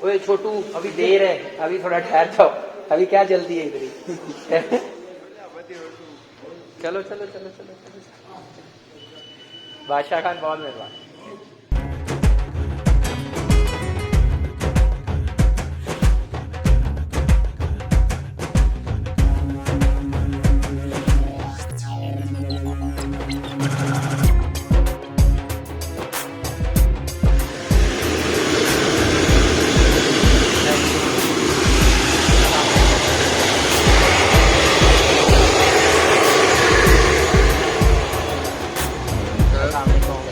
ओए छोटू अभी देर है, अभी थोड़ा ठहर जाओ, अभी क्या जल्दी है इधर ही। चलो चलो चलो चलो चलो। बादशाह खान बहुत मेहरबान।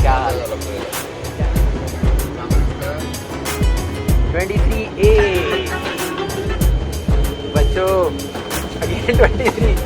क्या हाल है? 23A बच्चों, अगेन 23।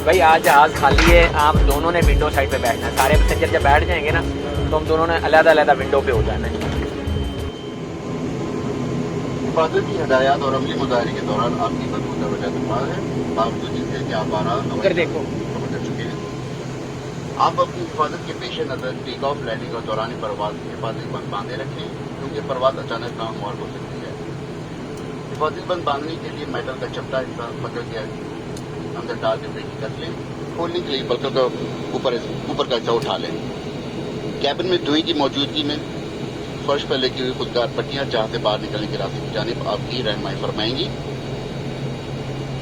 भाई आज जहाज़ खाली है, आप दोनों ने विंडो साइड पे बैठना है। सारे पैसेंजर जब बैठ जाएंगे ना तो हम दोनों ने अलग-अलग विंडो पे हो जाना है। हिफाजत की हदायत और अमली मुजाहरे के दौरान आपकी मजबूत तवज्जो दरकार है, बावजूद जिसके कि आप आराम इधर देखो कर चुके हैं। आप अपनी हिफाजत के पेश नज़र टेक ऑफ, लैंडिंग और दौरानी परवाज हिफाजती बंद बांधे रखें, क्योंकि परवाज अचानक नामुमकिन हो सकती है। हिफाजती बंद बांधने के लिए मेटल का चपटा हिस्सा पकड़ के अंदर डाल के ब्रेक कर लें। खोलने के लिए बल्कि का ऊपर का हिस्सा उठा लें। कैबिन में धुएं की मौजूदगी में फर्श पर लगी हुई खुददार पट्टियां जहां से बाहर निकलने के रास्ते की जानिब आपकी रहनुमाई फरमाएंगी।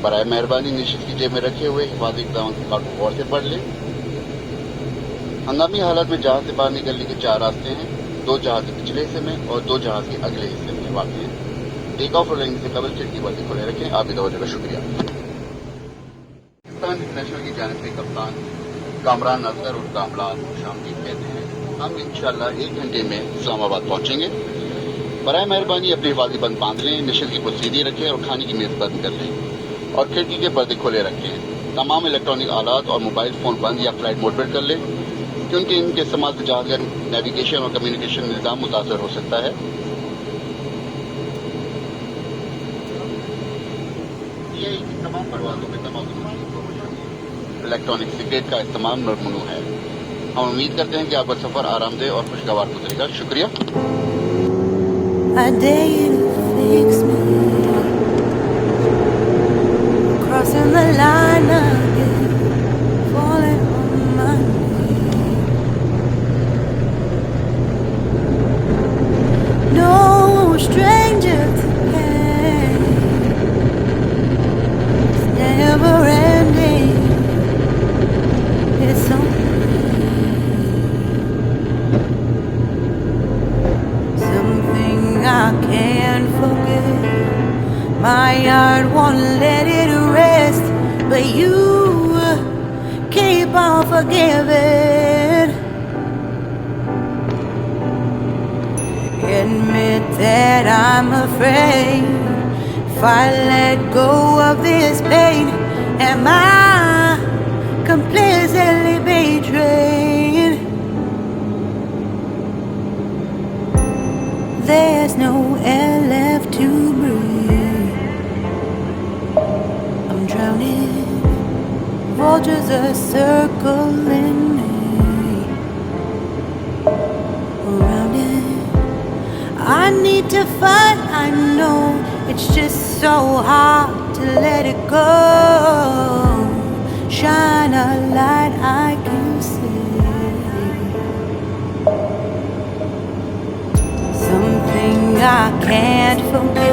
बराए मेहरबानी निश्चित की जेब में रखे हुए हिफाजती इक़दाम के कार्ड को गौर से पढ़ लें। हंगामी हालात में जहाज से बाहर निकलने के 4 रास्ते हैं। 2 जहाज के पिछले हिस्से में और 2 जहाज के अगले हिस्से में वाक़ हैं। टेक ऑफ और लैंडिंग से कबल खिड़की बंद खोले रखें। आपकी तवज्जो का शुक्रिया। पाकिस्तान इंटरनेशनल की जानिब से कप्तान कामरान अजहर और कामरान शामदीद कहते हैं, हम इंशाअल्लाह 1 घंटे में इस्लामाबाद पहुंचेंगे। बराए मेहरबानी अपनी हिफाजती बंद बांध लें, नशर की कुर्सी सीधी रखें और खाने की मेज बंद कर लें और खिड़की के पर्दे खोले रखें। तमाम इलेक्ट्रॉनिक आलात और मोबाइल फोन बंद या फ्लाइट मोड पर कर लें, क्योंकि इनके इस्तेमाल से जहाज का नेविगेशन और कम्युनिकेशन निज़ाम मुतासर हो सकता है। ये तमाम परवाजों में तमाम इलेक्ट्रॉनिक सिगरेट का इस्तेमाल ममनू है। हम उम्मीद करते हैं कि आपका सफर आरामदेह और खुशगवार गुजरेगा। शुक्रिया। Crossing the line again, falling on my knees. No stranger to pain, it's never ending. It's something I can't forget. My heart won't let it rest, but you keep on forgiving. Admit that I'm afraid. If I let go of this pain, am I completely betrayed? There's no air left to breathe. I'm drowning. Vultures are circling me. Around it, I need to fight. I know it's just so hard to let it go. Shine a light I can see. Something I can't forget.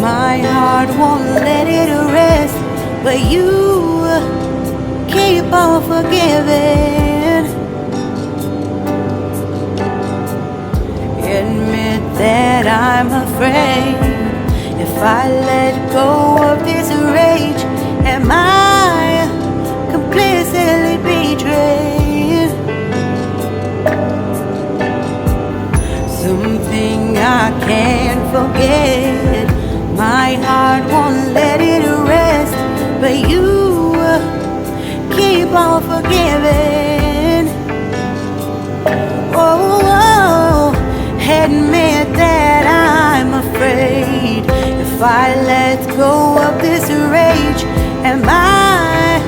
My heart won't let it rest, but you keep on forgiving. Admit that I'm afraid. If I let go of this rage, am I completely betrayed? Something I can't forget. My heart won't let it rest, but you keep on forgiving. Oh, admit that I'm afraid. If I let go of this rage, am I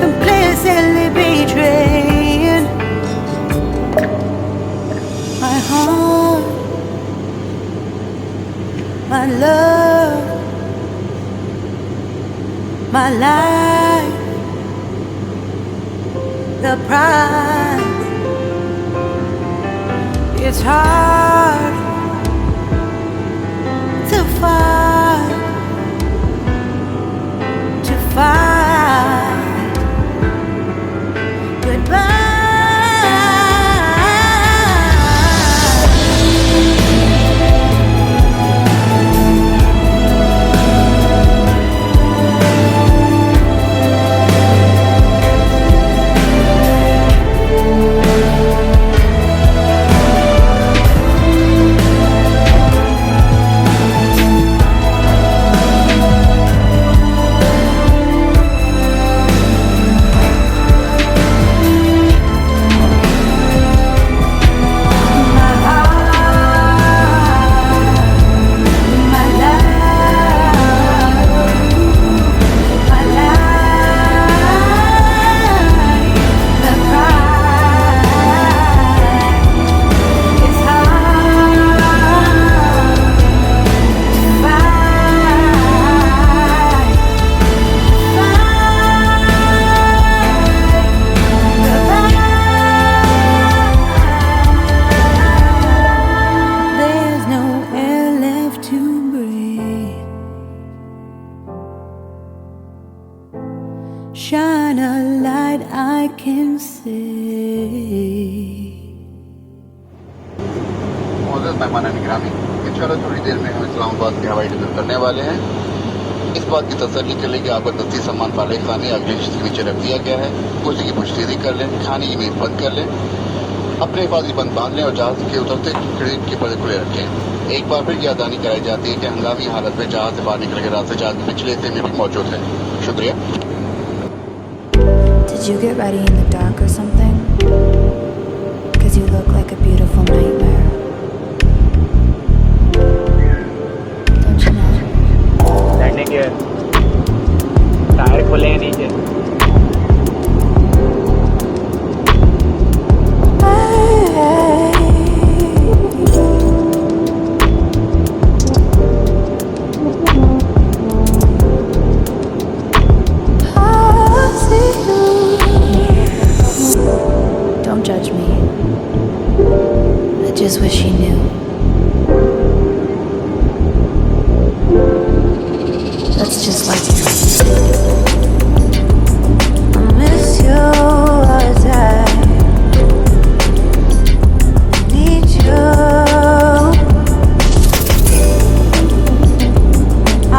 completely betrayed? My heart my love, my life, the prize. It's hard to fight goodbye. Shine a light I can see. मौजूद मेहमान निगरानी, इंशाल्लाह थोड़ी देर में हम इस्लामाबाद के हवाई अड्डे करने वाले हैं। इस बात की तसल्ली के लिए कि आपका दस्ती सामान वाले खाने अगले के नीचे रख दिया गया है। कुर्सी की पुश्तैदी कर लें, खाने की मेज बंद कर लें, अपने हिफाजती बंद बांध लें और जहाज के उतरते खिड़की के पर्दे खुले रखें। एक बार फिर याददानी कराई जाती है कि हंगामी हालत में जहाज से बाहर निकलने के रास्ते जहाज के पिछले हिस्से में भी मौजूद है। शुक्रिया। Did you get ready in the dark or something? 'Cause you look like a beautiful nightmare. Don't you know? लड़ने के टायर खुले हैं नीचे। Don't judge me. I just wish he knew. That's just like you. I miss you all the time. I need you.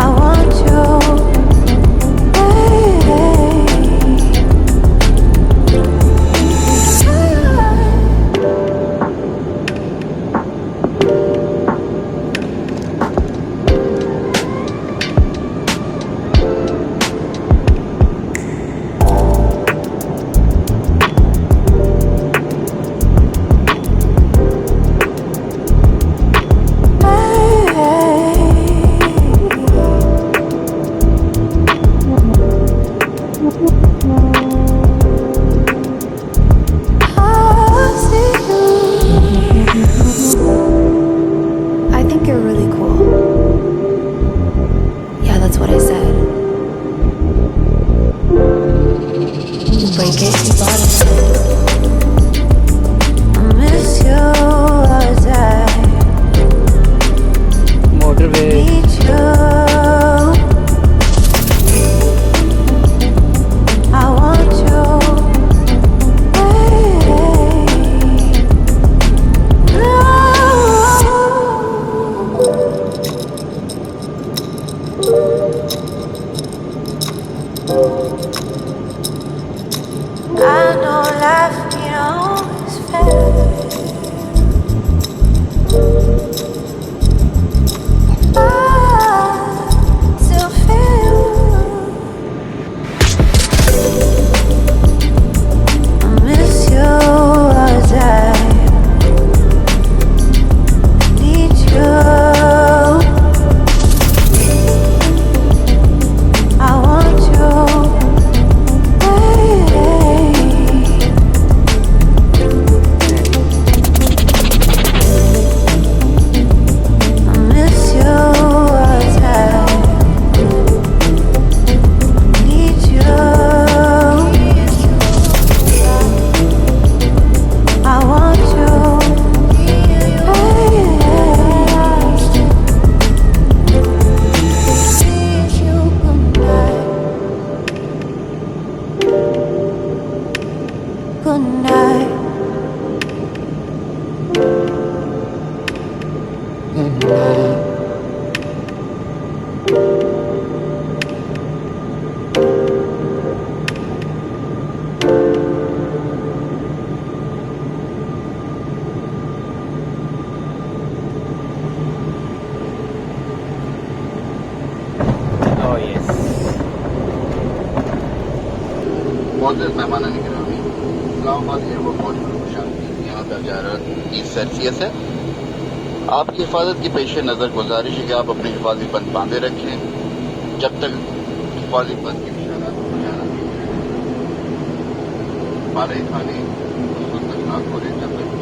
I want you. معزز مہمانان گرامی، اسلام آباد airport پہنچ کر خوش آمدید۔ یہاں درجہ حرارت 30 سیلسیس ہے۔ آپ کی حفاظت کے پیش نظر گزارش ہے کہ آپ اپنے حفاظتی بند باندھے رکھیں جب تک حفاظتی بند کی نشانات ہمارے کھانے اس وقت تک نہ کھولیں جب تک